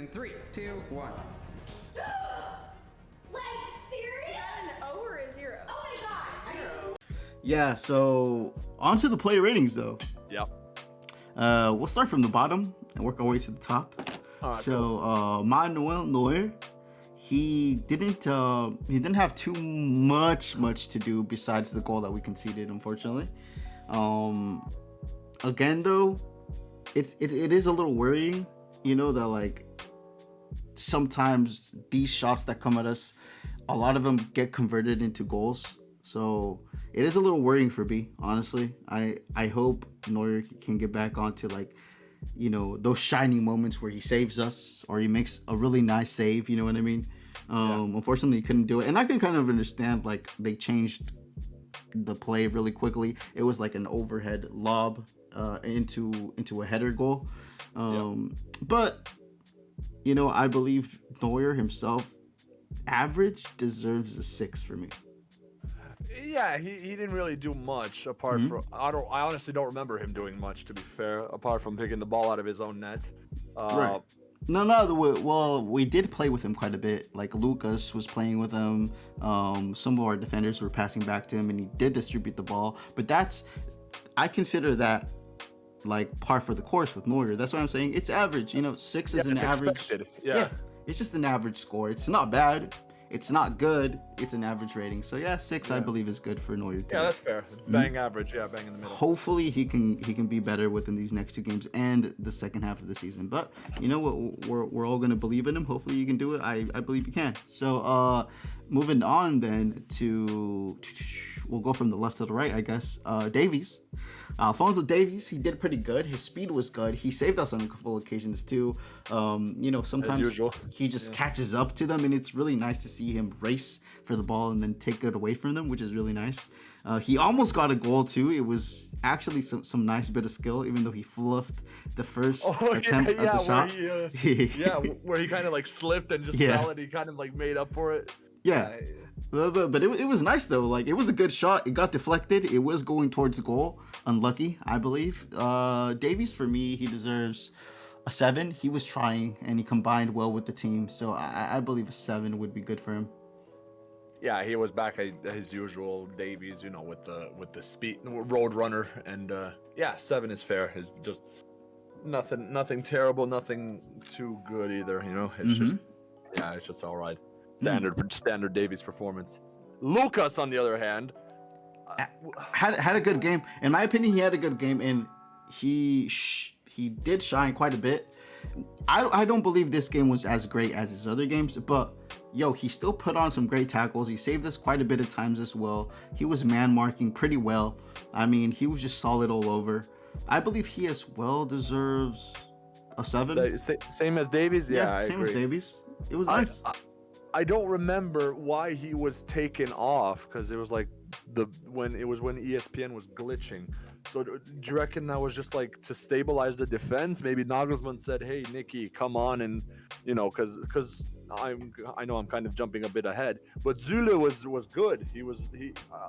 In 3, 2, 1. Like, serious? An O or a 0? Oh my god. Yeah, so on to the player ratings though. Yep. We'll start from the bottom and work our way to the top. Manuel Neuer, he didn't have too much to do besides the goal that we conceded, unfortunately. Again though, it is a little worrying, that like sometimes these shots that come at us, a lot of them get converted into goals. So it is a little worrying for B, honestly. I hope Neuer can get back onto like, those shining moments where he saves us or he makes a really nice save, you know what I mean? Unfortunately, he couldn't do it. And I can kind of understand, like, they changed the play really quickly. It was like an overhead lob into a header goal. But, I believe Neuer himself, average, deserves a 6 for me. Yeah, he didn't really do much apart from I honestly don't remember him doing much, to be fair, apart from picking the ball out of his own net. Right. No, we did play with him quite a bit. Like Lucas was playing with him. Some of our defenders were passing back to him, and he did distribute the ball. But I consider that like par for the course with Neuer. That's what I'm saying. It's average. 6 is an average. Expected. Yeah, it's just an average score. It's not bad. It's not good. It's an average rating. So 6 I believe is good for Neuer. Yeah, that's fair. Bang average. Yeah, bang in the middle. Hopefully he can be better within these next 2 games and the second half of the season. But you know what? We're all gonna believe in him. Hopefully you can do it. I believe you can. So moving on then to, we'll go from the left to the right, I guess. Davies. Alphonso Davies, he did pretty good. His speed was good. He saved us on a couple occasions too. Sometimes he just catches up to them, and it's really nice to see him race for the ball and then take it away from them, which is really nice. He almost got a goal too. It was actually some nice bit of skill, even though he fluffed the first attempt at the shot. Where he kind of like slipped and just fell, and he kind of like made up for it. Yeah. But it was nice though. Like, it was a good shot. It got deflected. It was going towards the goal. Unlucky, I believe. Davies, for me, he deserves a 7. He was trying and he combined well with the team. So I believe a 7 would be good for him. Yeah, he was back at his usual Davies, with the speed road runner, and 7 is fair. It's just nothing terrible, nothing too good either. It's just all right. Standard Davies performance. Lucas, on the other hand, had a good game. In my opinion, he had a good game, and he did shine quite a bit. I don't believe this game was as great as his other games, but he still put on some great tackles. He saved us quite a bit of times as well. He was man marking pretty well. I mean, he was just solid all over. I believe he as well deserves a 7. Same as Davies. Yeah, same as Davies. It was nice. I don't remember why he was taken off, because it was like when ESPN was glitching. So do you reckon that was just like to stabilize the defense? Maybe Nagelsmann said, "Hey, Nicky, come on," and because I know I'm kind of jumping a bit ahead, but Sule was good. He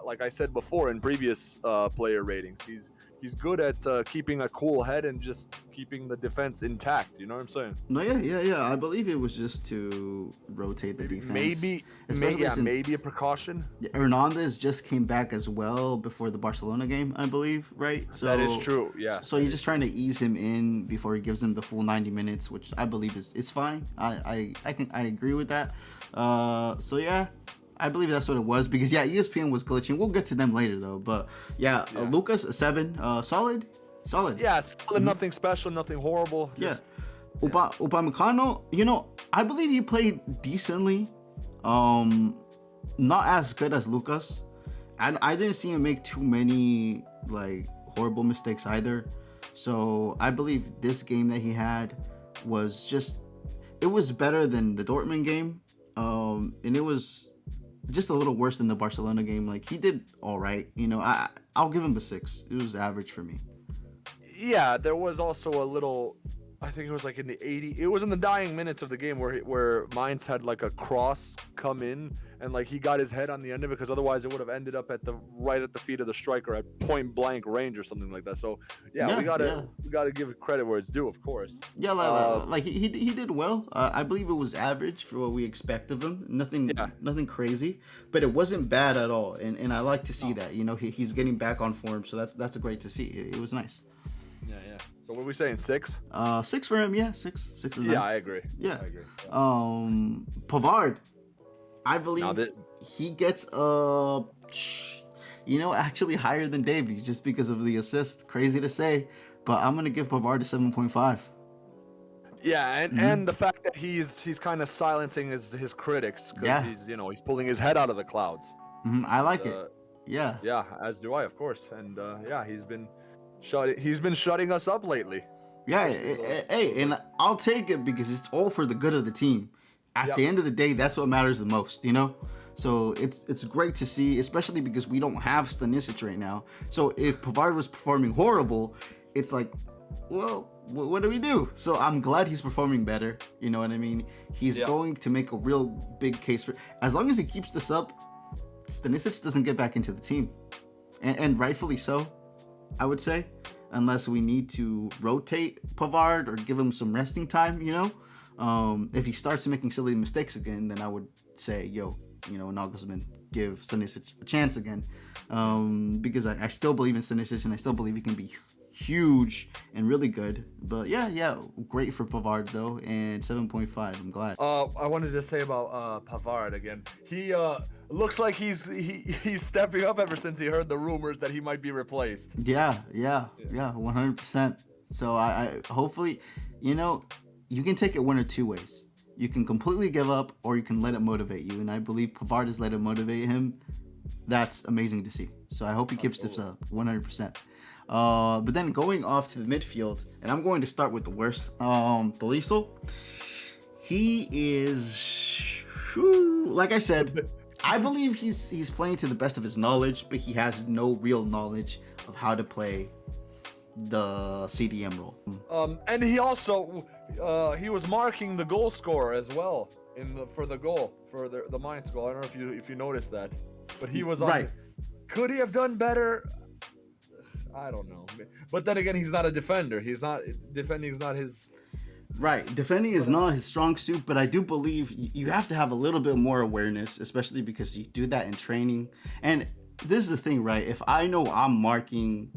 like I said before in previous player ratings, he's good at keeping a cool head and just keeping the defense intact. You know what I'm saying? No, yeah. I believe it was just to rotate the defense. Maybe a precaution. Hernandez just came back as well before the Barcelona game, I believe, right? So that is true. Yeah. So you're just trying to ease him in before he gives him the full 90 minutes, which I believe is fine. I agree with that. I believe that's what it was, because ESPN was glitching. We'll get to them later though, but Lucas, a 7, solid. Yeah, solid. Nothing special, nothing horrible. Upamecano, I believe he played decently. Not as good as Lucas, and I didn't see him make too many like horrible mistakes either. So I believe this game that he had was it was better than the Dortmund game, and it was just a little worse than the Barcelona game. Like, he did all right. I'll give him a 6. It was average for me. Yeah, there was also a little I think it was like in the 80. It was in the dying minutes of the game where Mainz had like a cross come in and like he got his head on the end of it because otherwise it would have ended up right at the feet of the striker at point blank range or something like that. So yeah, we gotta give credit where it's due, of course. Yeah, like he did well. I believe it was average for what we expect of him. Nothing crazy, but it wasn't bad at all. And I like to see that. You know, he's getting back on form, so that's great to see. It was nice. Yeah. So what are we saying? 6? 6 for him. Yeah, 6 is nice. Yeah, I agree. Yeah. I agree. Pavard, I believe he gets actually higher than Davies just because of the assist. Crazy to say, but I'm gonna give Pavard a 7.5. Yeah, and the fact that he's kind of silencing his critics because he's pulling his head out of the clouds. I like it. Yeah. Yeah, as do I, of course. And he's been shutting us up lately. Yeah, hey, and I'll take it because it's all for the good of the team. At the end of the day, that's what matters the most, you know? So it's great to see, especially because we don't have Stanisic right now. So if Pavard was performing horrible, it's like, well, what do we do? So I'm glad he's performing better. You know what I mean? He's going to make a real big case for. As long as he keeps this up, Stanisic doesn't get back into the team, and rightfully so, I would say, unless we need to rotate Pavard or give him some resting time. You know, if he starts making silly mistakes again, then I would say, Nagelsmann, give Stanisic a chance again, because I still believe in Stanisic and I still believe he can be huge and really good. But yeah, great for Pavard though, and 7.5. I'm glad. I wanted to say about Pavard again. He looks like he's stepping up ever since he heard the rumors that he might be replaced. Yeah, 100%. So I hopefully, you can take it one or two ways. You can completely give up, or you can let it motivate you. And I believe Pavard has let it motivate him. That's amazing to see. So I hope he keeps this up 100%. But then going off to the midfield, and I'm going to start with the worst. Tolisso. He is, like I said, I believe he's playing to the best of his knowledge, but he has no real knowledge of how to play the CDM role. And he also he was marking the goal scorer as well for the goal for the Mainz goal. I don't know if you noticed that, but he was on. Right. Could he have done better? I don't know. But then again, he's not a defender. Defending is not his. Right. Defending is not his strong suit, but I do believe you have to have a little bit more awareness, especially because you do that in training. And this is the thing, right? If I know I'm marking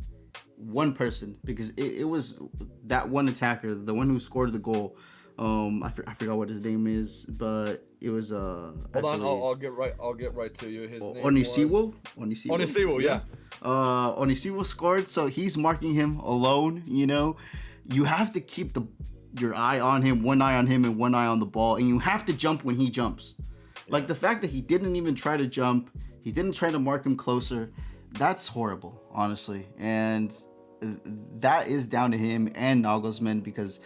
one person, because it was that one attacker, the one who scored the goal. I forgot what his name is, but it was Hold on, I'll get right to you. His name Onisiwo, yeah. Onisiwo scored, so he's marking him alone. You have to keep your eye on him, one eye on him and one eye on the ball, and you have to jump when he jumps. Like the fact that he didn't even try to jump, he didn't try to mark him closer. That's horrible, honestly, and that is down to him and Nagelsmann, because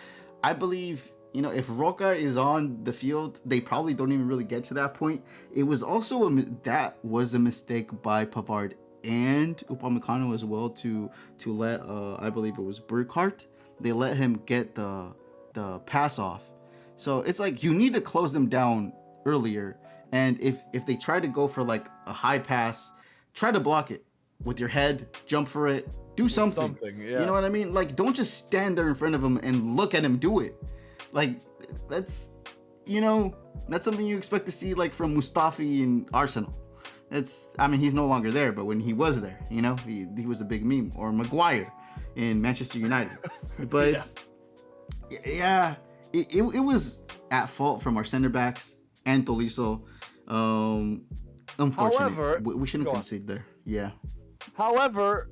I believe, if Roca is on the field, they probably don't even really get to that point. It was also that was a mistake by Pavard and Upamecano as well to let I believe it was Burkhardt. They let him get the pass off. So it's like you need to close them down earlier. And if they try to go for like a high pass, try to block it with your head, jump for it, do something. Yeah. You know what I mean? Like, don't just stand there in front of him and look at him do it. Like, that's something you expect to see like from Mustafi in Arsenal. He's no longer there, but when he was there, he was a big meme. Or Maguire in Manchester United. But it was at fault from our center backs and Tolisso. Unfortunately, however, we shouldn't concede there. Yeah. However,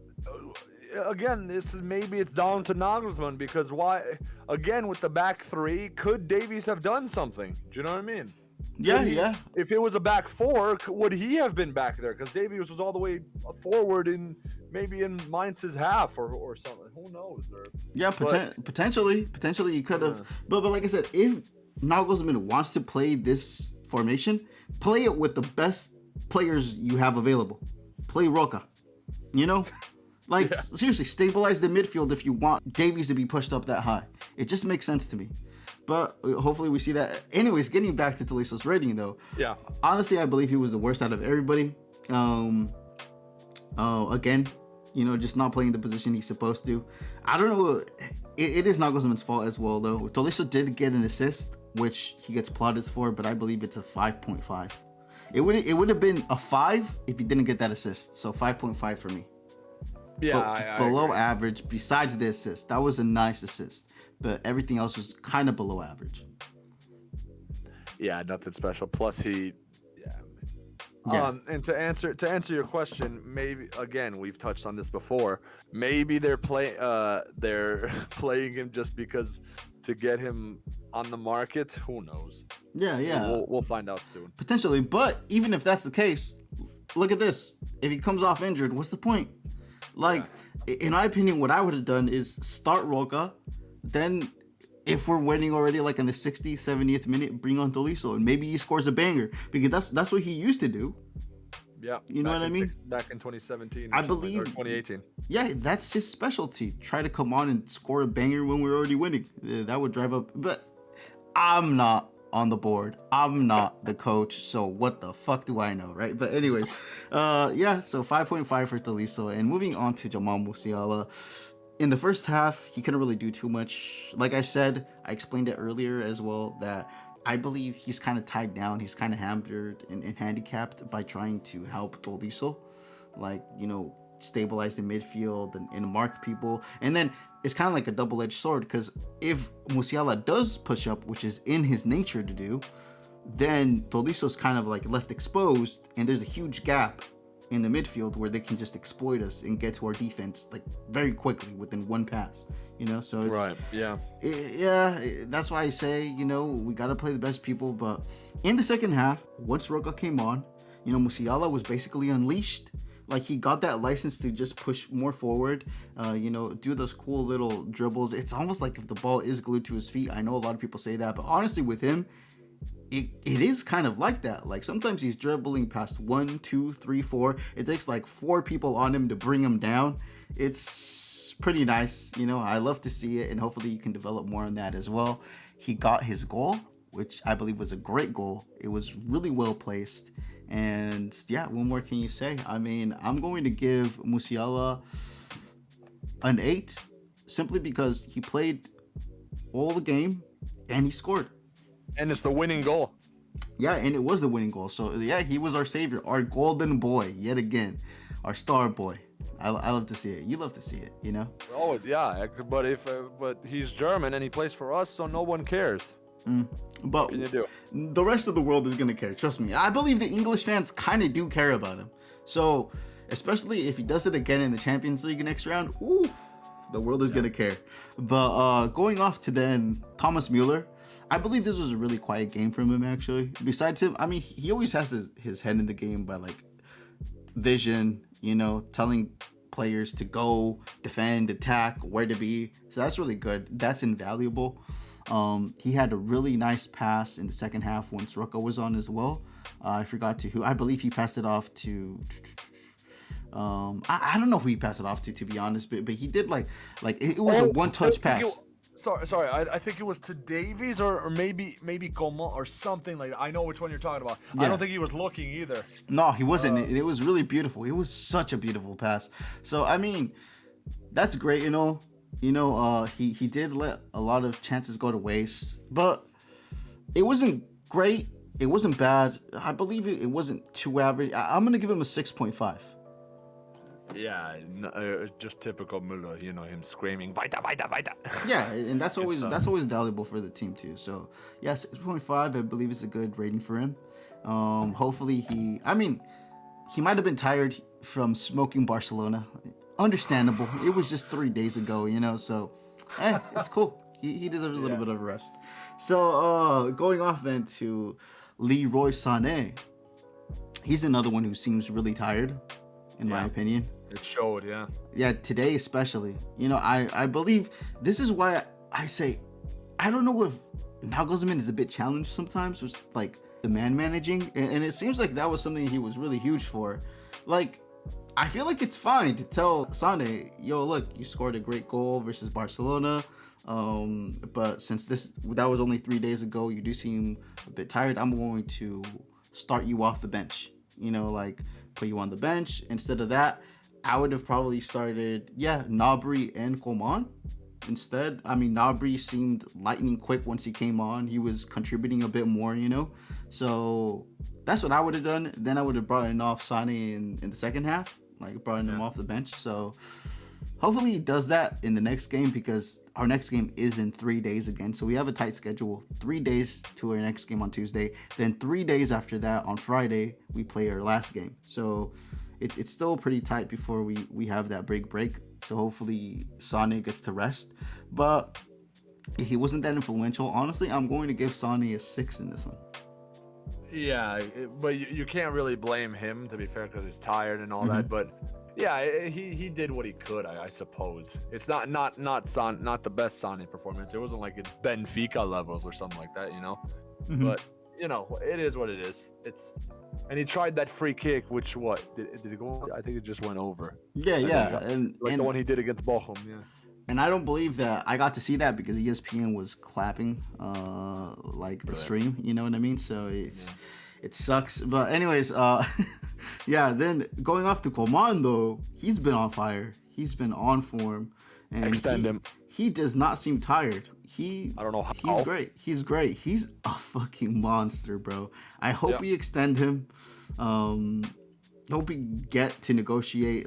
again, maybe it's down to Nagelsmann, because why? Again, with the back three, could Davies have done something? Do you know what I mean? Yeah. If it was a back four, would he have been back there? Because Davies was all the way forward maybe in Mainz's half or something. Who knows? Potentially he could have. But like I said, if Nagelsmann wants to play this formation, play it with the best players you have available. Play Roca. Like, seriously, stabilize the midfield if you want Davies to be pushed up that high. It just makes sense to me. But hopefully we see that. Anyways, getting back to Tolisso's rating, though. Yeah. Honestly, I believe he was the worst out of everybody. Again, just not playing the position he's supposed to. I don't know. It is Nagelsmann's fault as well, though. Tolisso did get an assist, which he gets plaudits for, but I believe it's a 5.5. It would have been a 5 if he didn't get that assist. So 5.5 for me. Yeah, below average besides the assist. That was a nice assist, but everything else was kind of below average. Yeah, nothing special. Plus he Yeah. And to answer your question, maybe again we've touched on this before. Maybe they're playing him just because to get him on the market. Who knows? Yeah. We'll find out soon. Potentially, but even if that's the case, look at this. If he comes off injured, what's the point? Like, in my opinion, what I would have done is start Roca, then if we're winning already, like in the 60th, 70th minute, bring on Tolisso, and maybe he scores a banger, because that's what he used to do. Yeah, you know what I mean. Back in 2017, I believe, or 2018. Yeah, that's his specialty. Try to come on and score a banger when we're already winning. That would drive up. But I'm not on the board. I'm not the coach, so what the fuck do I know, right? But anyways, so 5.5 for Tolisso. And moving on to Jamal Musiala. In the first half, he couldn't really do too much. Like I said, I explained it earlier as well, that I believe he's kind of tied down. He's kind of hampered and handicapped by trying to help Tolisso. Like, stabilize the midfield and mark people. And then it's kind of like a double-edged sword, because if Musiala does push up, which is in his nature to do, then Tolisso's kind of like left exposed, and there's a huge gap in the midfield where they can just exploit us and get to our defense like very quickly within one pass. So it's right. That's why I say, we got to play the best people. But in the second half, once Roca came on, Musiala was basically unleashed. Like, he got that license to just push more forward, do those cool little dribbles. It's almost like if the ball is glued to his feet. I know a lot of people say that, but honestly with him, it is kind of like that. Like, sometimes he's dribbling past 1, 2, 3, 4. It takes like 4 people on him to bring him down. It's pretty nice. I love to see it, and hopefully you can develop more on that as well. He got his goal, which I believe was a great goal. It was really well placed. And yeah, what more can you say? I mean, I'm going to give Musiala an 8 simply because he played all the game and he scored. And it's the winning goal. Yeah, and it was the winning goal. So yeah, he was our savior, our golden boy, yet again, our star boy. I love to see it. You love to see it, Oh yeah, but he's German and he plays for us, so no one cares. But what can you do? The rest of the world is gonna care. Trust me. I believe the English fans kind of do care about him. So especially if he does it again in the Champions League next round, the world is gonna care. But going off to then Thomas Muller, I believe this was a really quiet game from him, actually. Besides him, I mean, he always has his head in the game by like vision, telling players to go, defend, attack, where to be. So that's really good. That's invaluable. He had a really nice pass in the second half once Roca was on as well. I forgot to who. I believe he passed it off to. I don't know who he passed it off to be honest, but he did like it was a one-touch pass. Sorry. I think it was to Davies or maybe Coman or something like that. I know which one you're talking about. Yeah. I don't think he was looking either. No, he wasn't. It was really beautiful. It was such a beautiful pass. So I mean, that's great, he did let a lot of chances go to waste, but it wasn't great. It wasn't bad. I believe it wasn't too average. I'm gonna give him a 6.5. Yeah, just typical Muller, him screaming "Weiter, weiter, weiter." Yeah, and that's always valuable for the team too. So yeah, 6.5. I believe it's a good rating for him. Hopefully he might have been tired from smoking Barcelona. Understandable. It was just 3 days ago, so it's cool. He deserves a little bit of rest. So going off then to Leroy Sané. He's another one who seems really tired, in my opinion. It showed, yeah. Yeah, today especially. I believe this is why I say I don't know if Nagelsmann is a bit challenged sometimes with like the man managing, and it seems like that was something he was really huge for. Like, I feel like it's fine to tell Sane, yo, look, you scored a great goal versus Barcelona. But since that was only 3 days ago, you do seem a bit tired. I'm going to start you off the bench. Like put you on the bench. Instead of that, I would have probably started, Gnabry and Coman instead. I mean, Gnabry seemed lightning quick once he came on. He was contributing a bit more, So that's what I would have done. Then I would have brought in off Sane in the second half, like brought him off the bench. So hopefully he does that in the next game, because our next game is in 3 days again. So we have a tight schedule. 3 days to our next game on Tuesday. Then 3 days after that on Friday, we play our last game. So it's still pretty tight before we have that break. So hopefully Sane gets to rest. But he wasn't that influential. Honestly, I'm going to give Sane a 6 in this one. Yeah, but you can't really blame him, to be fair, because he's tired and all that. But yeah, he did what he could, I suppose. It's not the best Sane performance. It wasn't like it's Benfica levels or something like that, But it is what it is. And he tried that free kick, which did it go? I think it just went over. Yeah, and the one he did against Bochum. Yeah. And I don't believe that I got to see that because ESPN was clapping the stream, you know what I mean? So it sucks. But anyways, then going off to Coman though, he's been on fire. He's been on form. And extend him. He does not seem tired. I don't know how. He's great. He's a fucking monster, bro. I hope we extend him. Hope we get to negotiate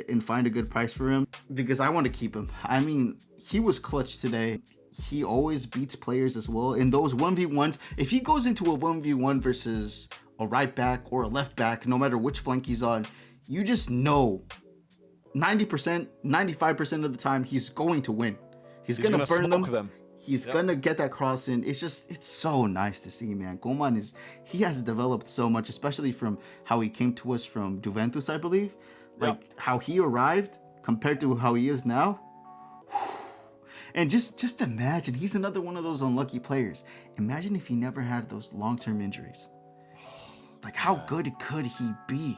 and find a good price for him, because I want to keep him. I mean, he was clutch today. He always beats players as well in those 1v1s. If he goes into a 1v1 versus a right back or a left back, no matter which flank he's on, you just know 90%, 95% of the time he's going to win. He's going to burn them. He's gonna get that cross in. It's so nice to see, man. Coman he has developed so much, especially from how he came to us from Juventus, I believe. How he arrived compared to how he is now. And just imagine, he's another one of those unlucky players. Imagine if he never had those long-term injuries. How good could he be?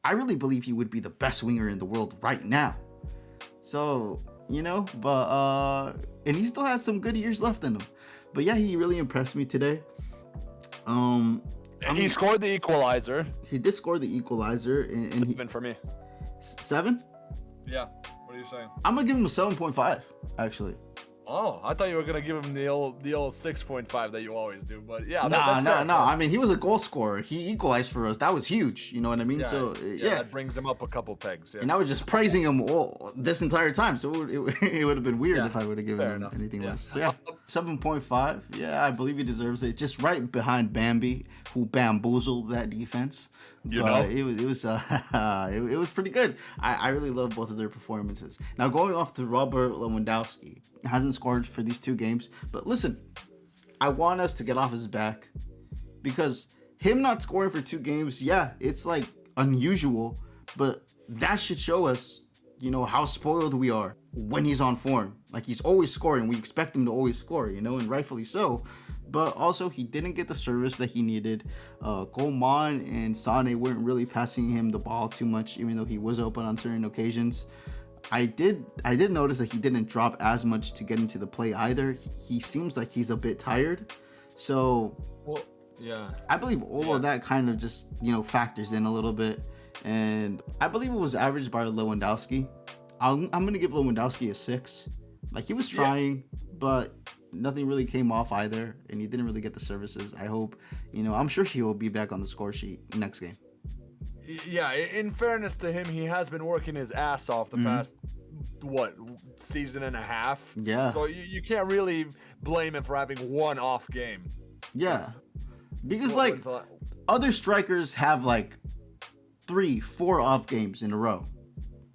I really believe he would be the best winger in the world right now. So, and he still has some good years left in him. But yeah, he really impressed me today. He scored the equalizer. He did score the equalizer. And 7 for me. 7? Yeah. What are you saying? I'm gonna give him a 7.5, actually. Oh, I thought you were gonna give him the old 6.5 that you always do, but yeah. No. I mean, he was a goal scorer. He equalized for us. That was huge. You know what I mean? Yeah, that brings him up a couple pegs. Yeah. And I was just praising him this entire time, so it would have been weird if I would have given him anything less. So yeah, 7.5. Yeah, I believe he deserves it. Just right behind Bambi, who bamboozled that defense. It was pretty good. I really love both of their performances. Now going off to Robert Lewandowski, hasn't scored for these 2 games, but listen, I want us to get off his back, because him not scoring for 2 games, it's unusual, but that should show us, how spoiled we are when he's on form. He's always scoring. We expect him to always score, and rightfully so. But also, he didn't get the service that he needed. Coman and Sane weren't really passing him the ball too much, even though he was open on certain occasions. I did notice that he didn't drop as much to get into the play either. He seems like he's a bit tired. So, I believe all of that kind of just, factors in a little bit. And I believe it was averaged by Lewandowski. I'm going to give Lewandowski a 6. He was trying, but nothing really came off either. And he didn't really get the services. I hope, I'm sure he will be back on the score sheet next game. Yeah, in fairness to him, he has been working his ass off the past, season and a half? Yeah. So you can't really blame him for having one off game. Yeah. Because, other strikers have, 3-4 off games in a row.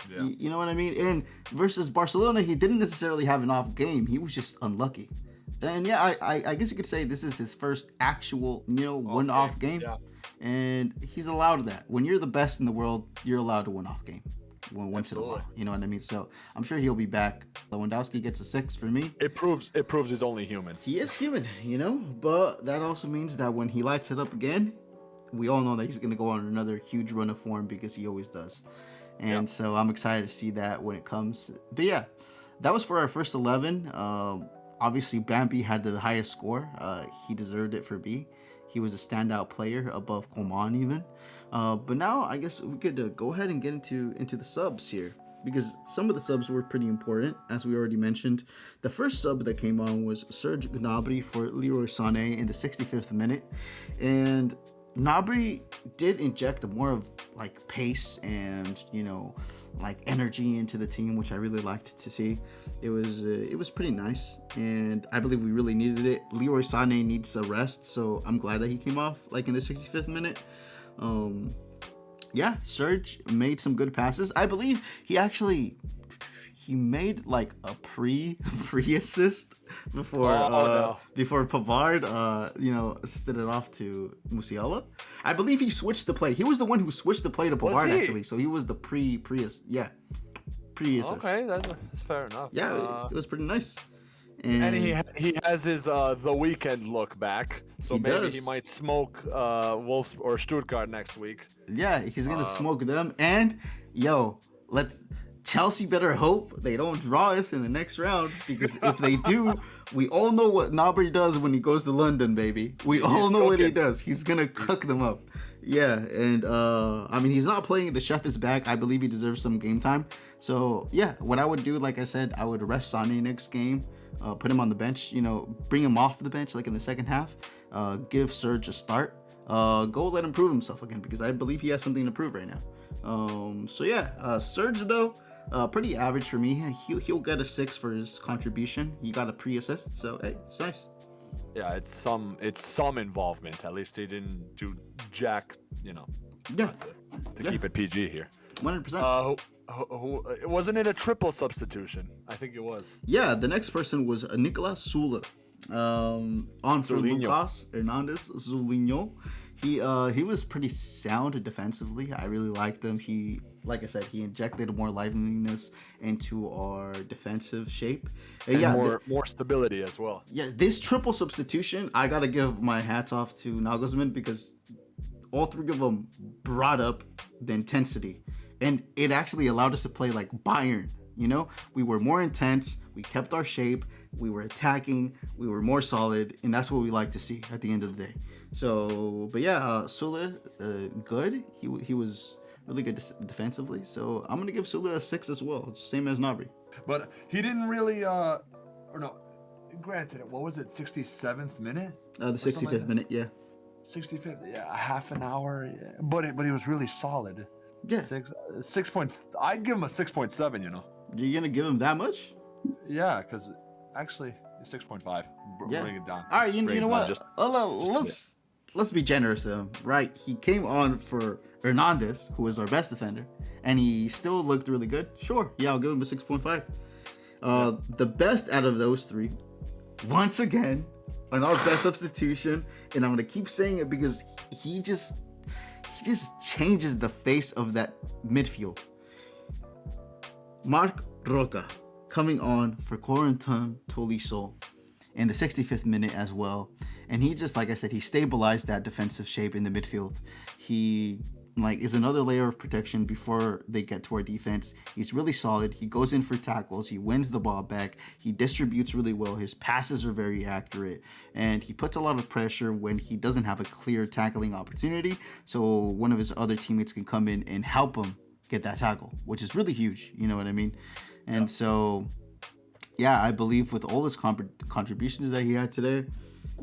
Yeah. You know what I mean? And versus Barcelona, he didn't necessarily have an off game. He was just unlucky. And, I guess you could say this is his first actual, one off game. Yeah. And he's allowed that. When you're the best in the world, you're allowed to win off game once in a while. You know what I mean? So I'm sure he'll be back. Lewandowski gets a 6 for me. It proves he's only human. He is human, but that also means that when he lights it up again, we all know that he's going to go on another huge run of form because he always does. And so I'm excited to see that when it comes. But yeah, that was for our first 11. Obviously, Bambi had the highest score. He deserved it for B. He was a standout player above Coman even. But now I guess we could go ahead and get into the subs here, because some of the subs were pretty important, as we already mentioned. The first sub that came on was Serge Gnabry for Leroy Sané in the 65th minute. And Gnabry did inject more of like pace and, you know, like energy into the team, which I really liked to see. It was pretty nice, and I believe we really needed it. Leroy Sané needs a rest, so I'm glad that he came off like in the 65th minute. Yeah, Serge made some good passes. I believe he made like a pre assist before before Pavard assisted it off to Musiala. I believe he switched the play. He was the one who switched the play to Pavard actually. So he was the pre assist. Okay, that's fair enough. Yeah, it was pretty nice. And he has his the weekend look back, so maybe he might smoke Wolves or Stuttgart next week. Yeah, he's gonna smoke them. And Chelsea better hope they don't draw us in the next round, because if they do, we all know what Gnabry does when he goes to London, baby. He's know what he does. He's gonna cook them up. Yeah, and I mean, he's not playing. The chef is back. I believe he deserves some game time. So yeah, what I would do, like I said, I would rest Sané next game, put him on the bench. Bring him off the bench like in the second half. Give Serge a start. Go let him prove himself again, because I believe he has something to prove right now. So yeah, Serge though. Pretty average for me. He'll get a 6 for his contribution. He got a pre-assist, so hey, it's nice. Yeah, it's some involvement. At least he didn't do jack, Yeah. To keep it PG here. 100%. Wasn't it a triple substitution? I think it was. Yeah, the next person was Niklas Sule. On for Lucas Hernandez Zulinho. He was pretty sound defensively. I really liked him. Like I said, he injected more liveliness into our defensive shape. And more stability as well. Yeah, this triple substitution, I gotta give my hats off to Nagelsmann, because all three of them brought up the intensity, and it actually allowed us to play like Bayern. We were more intense. We kept our shape. We were attacking. We were more solid, and that's what we like to see at the end of the day. So, but yeah, Sule, good. He was really good defensively. So I'm gonna give Sule a 6 as well, same as Gnabry. But he didn't really, granted, what was it, 67th minute? The 65th minute, yeah. 65th, yeah, a half an hour. Yeah. But he was really solid. Yeah. 6 point. I'd give him a 6.7. You're gonna give him that much? Yeah, because actually 6.5. Yeah. Bring it down. All right, you know what? Let's be generous to him, right? He came on for Hernandez, who is our best defender, and he still looked really good. Sure, yeah, I'll give him a 6.5. The best out of those three, once again, on our best substitution, and I'm gonna keep saying it because he just changes the face of that midfield. Marc Roca coming on for Coretnin Tolisso in the 65th minute as well. And he just, like I said, he stabilized that defensive shape in the midfield. He is another layer of protection before they get to our defense. He's really solid. He goes in for tackles. He wins the ball back. He distributes really well. His passes are very accurate. And he puts a lot of pressure when he doesn't have a clear tackling opportunity. So one of his other teammates can come in and help him get that tackle, which is really huge. You know what I mean? And so, yeah, I believe with all his contributions that he had today,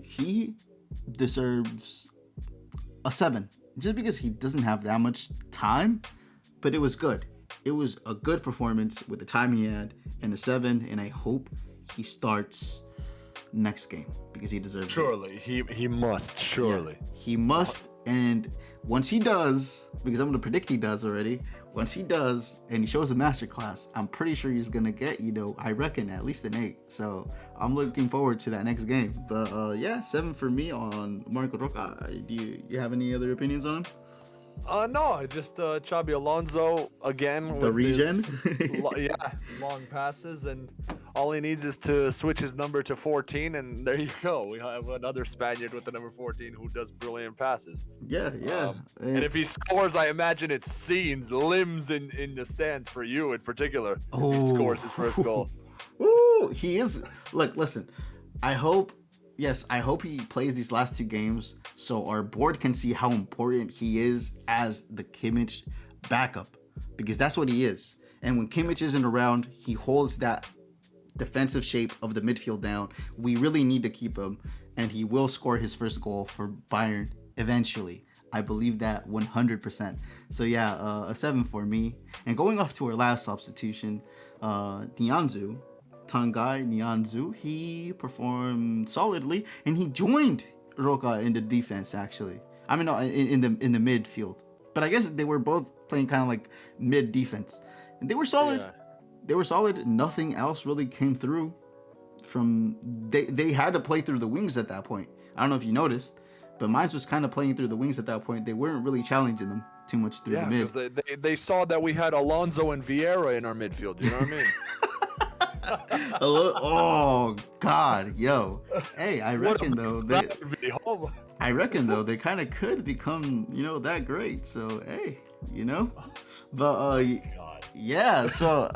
he deserves a 7. Just because he doesn't have that much time, but it was good. It was a good performance with the time he had, and a 7, and I hope he starts next game because he deserves it. Surely. He must, surely. Yeah, he must, and once he does, because I'm going to predict he does already, once he does and he shows a masterclass, I'm pretty sure he's going to get, I reckon at least an 8. So I'm looking forward to that next game. But yeah, 7 for me on Marc Roca. Do you have any other opinions on him? No, just Xabi Alonso again. The with regen? his long passes, and all he needs is to switch his number to 14, and there you go. We have another Spaniard with the number 14 who does brilliant passes. Yeah, yeah. And if he scores, I imagine it's scenes, limbs in the stands for you in particular. If he scores his first goal. Ooh, he is. Look, listen. I hope he plays these last 2 games so our board can see how important he is as the Kimmich backup, because that's what he is. And when Kimmich isn't around, he holds that defensive shape of the midfield down. We really need to keep him, and he will score his first goal for Bayern eventually. I believe that 100%. So yeah, a 7 for me. And going off to our last substitution, Nianzou. Tanguy Nianzou, he performed solidly, and he joined Roca in the defense. Actually, I mean, no, in the midfield. But I guess they were both playing kind of like mid defense, and they were solid. Yeah. They were solid. Nothing else really came through. They had to play through the wings at that point. I don't know if you noticed, but Mainz was kind of playing through the wings at that point. They weren't really challenging them too much through the mid. They saw that we had Alonso and Vieira in our midfield. You know what I mean? Oh God, yo, hey, I reckon though they kind of could become, that great. So hey, but yeah, so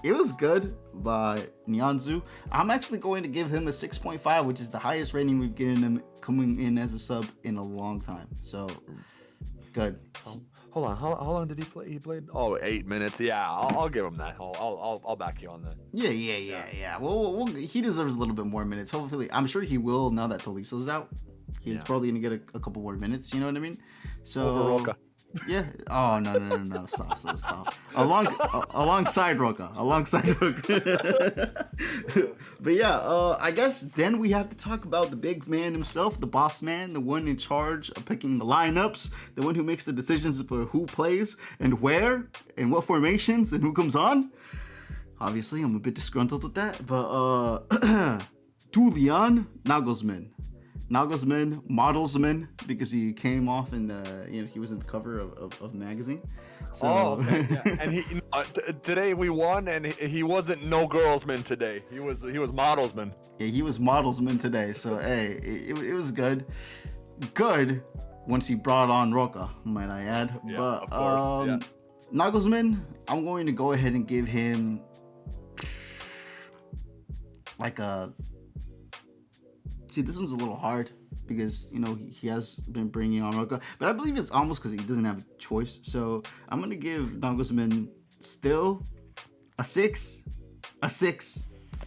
it was good by Nianzou. I'm actually going to give him a 6.5, which is the highest rating we've given him coming in as a sub in a long time. So good. Hold on, how long did he play? He played 8 minutes. Yeah, I'll give him that. I'll back you on that. Yeah. Well, he deserves a little bit more minutes. Hopefully, I'm sure he will now that Tolisso's out. He's probably gonna get a couple more minutes. You know what I mean? So. Over Roca. Yeah. Oh no! Stop. Alongside Roca. But yeah, I guess then we have to talk about the big man himself, the boss man, the one in charge of picking the lineups, the one who makes the decisions for who plays and where and what formations and who comes on. Obviously, I'm a bit disgruntled with that, but Julian Nagelsmann, modelsman, because he came off in the, he was in the cover of magazine. So, okay. Yeah. And he today we won, and he wasn't no girlsman today. He was modelsman. Yeah, he was modelsman today. So hey, it was good once he brought on Roca, might I add. Yeah, but of course. Yeah. Nagelsmann, I'm going to go ahead and give him like a. See, this one's a little hard because, he has been bringing on Roca. But I believe it's almost because he doesn't have a choice. So I'm going to give Nagelsmann still a 6,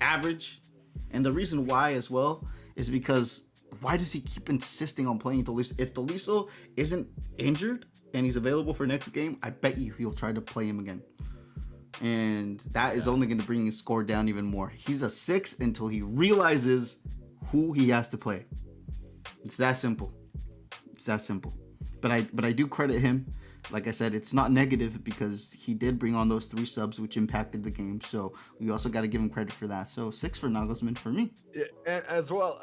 average. And the reason why as well is because why does he keep insisting on playing Tolisso? If Tolisso isn't injured and he's available for next game, I bet you he'll try to play him again. And that is only going to bring his score down even more. He's a 6 until he realizes who he has to play. It's that simple. But I do credit him. Like I said, it's not negative because he did bring on those 3 subs, which impacted the game. So we also got to give him credit for that. So 6 for Nagelsmann for me. Yeah, and as well,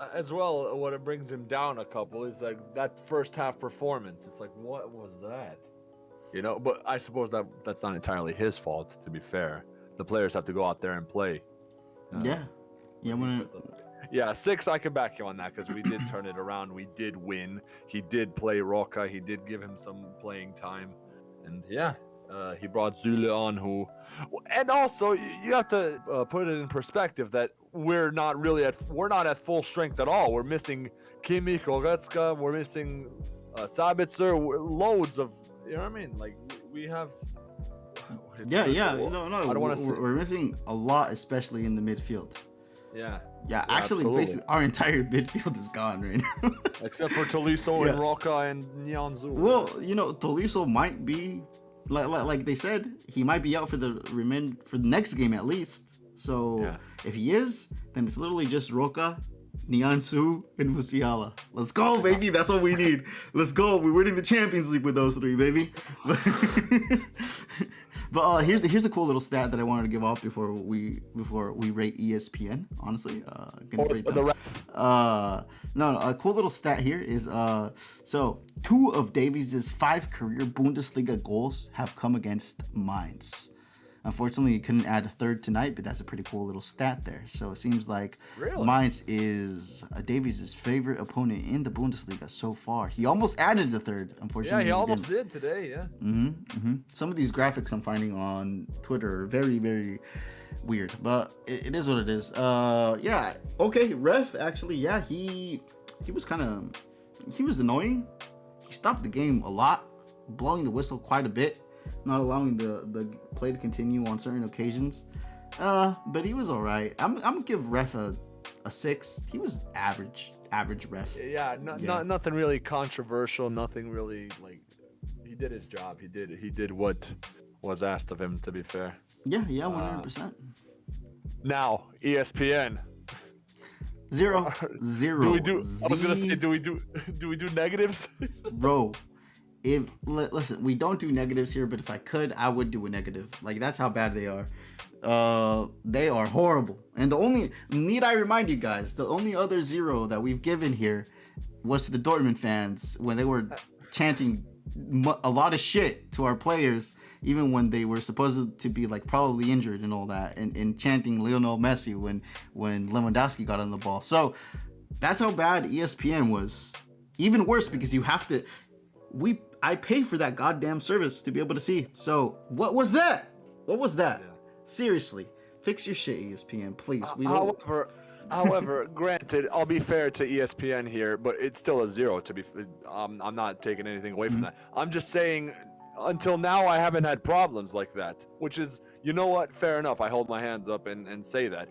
what it brings him down a couple is like that first half performance. It's like, what was that? But I suppose that's not entirely his fault. To be fair, the players have to go out there and play. Yeah, 6, I can back you on that because we did turn it around. We did win. He did play Roca. He did give him some playing time. And he brought Sule on and also you have to put it in perspective that we're not at full strength at all. We're missing Kimmich, Goretzka. We're missing Sabitzer. Loads of, you know what I mean? Like we have. No. I don't want to. We're missing a lot, especially in the midfield. Yeah, actually, absolutely. Basically, our entire midfield is gone right now. Except for Tolisso and Roca and Nianzou. Well, Tolisso might be, like they said, he might be out for the next game at least. So if he is, then it's literally just Roca, Nianzou, and Musiala. Let's go, baby. That's what we need. Let's go. We're winning the Champions League with those 3, baby. But here's a cool little stat that I wanted to give off before we rate ESPN. Honestly, gonna rate them. The ref. No, a cool little stat here is so 2 of Davies' 5 career Bundesliga goals have come against Mainz. Unfortunately, he couldn't add a third tonight, but that's a pretty cool little stat there. So it seems like Mainz is Davies' favorite opponent in the Bundesliga so far. He almost added the third, unfortunately. Yeah, he almost did today, yeah. Some of these graphics I'm finding on Twitter are very, very weird, but it is what it is. Yeah, okay, ref, actually, yeah, he was annoying. He stopped the game a lot, blowing the whistle quite a bit, not allowing the play to continue on certain occasions. But he was all right. I'm gonna give ref a 6. He was average ref. Yeah, nothing really controversial. Nothing really like. He did his job. He did what was asked of him. To be fair. Yeah, 100%. Now ESPN. 0. Do we do? I was gonna say, do we do negatives? Bro. Listen, we don't do negatives here, but if I could, I would do a negative. Like, that's how bad they are. They are horrible. And need I remind you guys, the only other 0 that we've given here was to the Dortmund fans when they were chanting a lot of shit to our players, even when they were supposed to be like probably injured and all that, and chanting Lionel Messi when Lewandowski got on the ball. So that's how bad ESPN was. Even worse because you have to. I pay for that goddamn service to be able to see. So what was that? Yeah. Seriously, fix your shit, ESPN, please. However, granted, I'll be fair to ESPN here, but it's still a 0. To be, I'm not taking anything away from that. I'm just saying, until now, I haven't had problems like that. Which is, you know what? Fair enough. I hold my hands up and say that.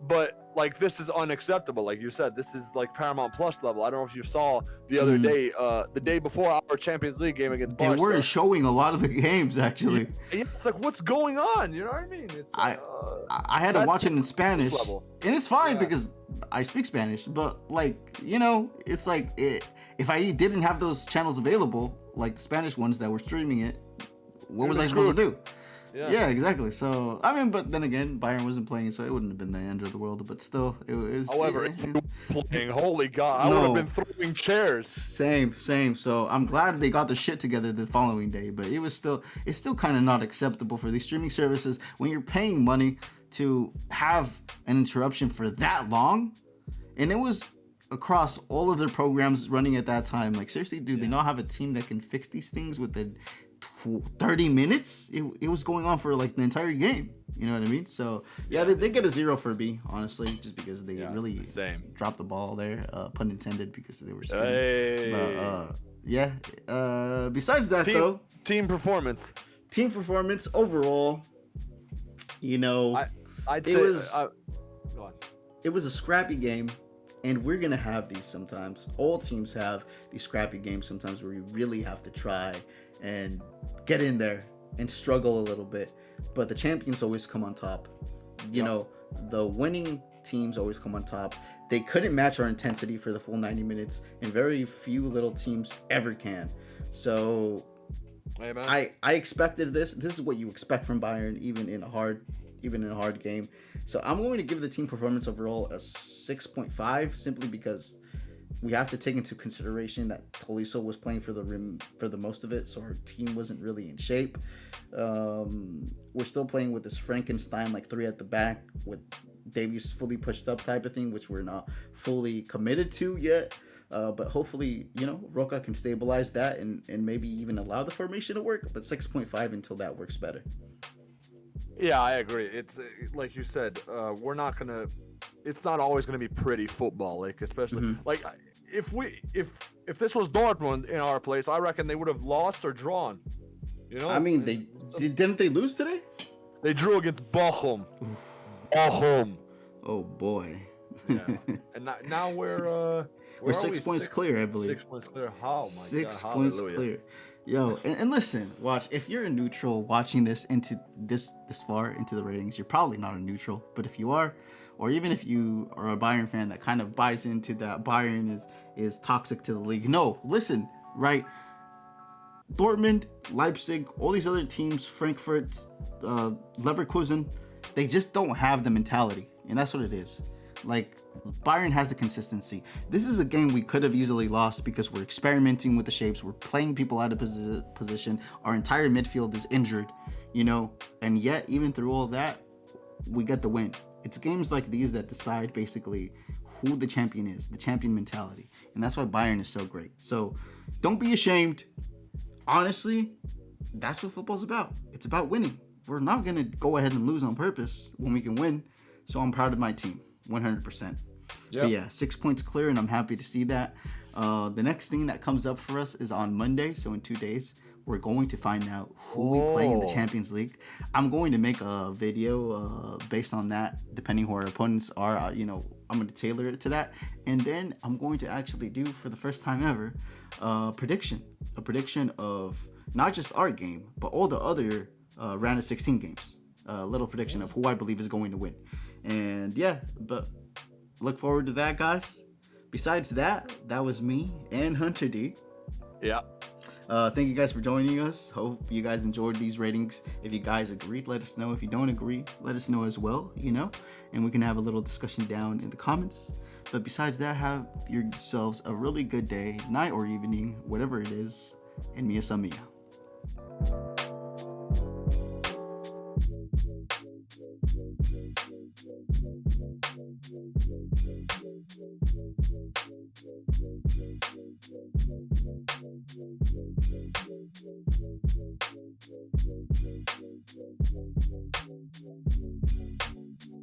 But like, this is unacceptable. Like you said, this is like Paramount Plus level. I don't know if you saw the other day, the day before our Champions League game against Barca. They were showing a lot of the games, actually. Yeah, it's like, what's going on? You know what I mean? It's I had to watch it in Spanish, and it's fine because I speak Spanish. But like, it's like if I didn't have those channels available, like the Spanish ones that were streaming it, what was I supposed to do? Yeah, exactly. So, I mean, but then again, Bayern wasn't playing, so it wouldn't have been the end of the world. But still, it was. However, if you were playing, holy God, I would have been throwing chairs. Same. So I'm glad they got their shit together the following day. But it's still kind of not acceptable for these streaming services when you're paying money to have an interruption for that long, and it was across all of their programs running at that time. Like, seriously, do they not have a team that can fix these things within 30 minutes? It was going on for like the entire game. You know what I mean? So yeah, they get a 0 for B, honestly, just because they really dropped the ball there, pun intended, because they were skinny. But besides that, team performance overall, I'd say go on. It was a scrappy game. And we're going to have these sometimes. All teams have these scrappy games sometimes where you really have to try and get in there and struggle a little bit. But the champions always come on top. The winning teams always come on top. They couldn't match our intensity for the full 90 minutes, and very few little teams ever can. So I expected this. This is what you expect from Bayern, even in a hard game. So I'm going to give the team performance overall a 6.5, simply because we have to take into consideration that Tolisso was playing for the most of it, so our team wasn't really in shape. We're still playing with this Frankenstein, like 3 at the back, with Davies fully pushed up type of thing, which we're not fully committed to yet. But hopefully, Roca can stabilize that and maybe even allow the formation to work. But 6.5 until that works better. Yeah, I agree. It's like you said, it's not always gonna be pretty football, like especially like if this was Dortmund in our place, I reckon they would have lost or drawn. I mean, didn't they lose today? They drew against Bochum. Bochum. Oh boy. Yeah. And now we're 6 points clear, I believe. 6 points clear. Oh my 6 God. points Hallelujah. clear. Yo, and listen, watch. If you're a neutral watching this into this far into the ratings, you're probably not a neutral. But if you are, or even if you are a Bayern fan that kind of buys into that Bayern is toxic to the league. No, listen, right? Dortmund, Leipzig, all these other teams, Frankfurt, Leverkusen, they just don't have the mentality. And that's what it is. Like, Bayern has the consistency. This is a game we could have easily lost because we're experimenting with the shapes. We're playing people out of position. Our entire midfield is injured, you know, and yet, even through all that, we get the win. It's games like these that decide basically who the champion is, the champion mentality. And that's why Bayern is so great. So don't be ashamed. Honestly, that's what football's about. It's about winning. We're not going to go ahead and lose on purpose when we can win. So I'm proud of my team, 100%. Yep. But yeah, 6 points clear, and I'm happy to see that. The next thing that comes up for us is on Monday. So in 2 days, we're going to find out who we play in the Champions League. I'm going to make a video based on that, depending who our opponents are. You know, I'm going to tailor it to that. And then I'm going to actually do, for the first time ever, a prediction of not just our game, but all the other round of 16 games. A little prediction of who I believe is going to win. And yeah, but look forward to that, guys. Besides that, that was me and Hunter D. Yeah. Thank you guys for joining us. Hope you guys enjoyed these ratings. If you guys agreed, let us know. If you don't agree, let us know as well, you know, and we can have a little discussion down in the comments. But besides that, have yourselves a really good day, night, or evening, whatever it is, and Mia Samia.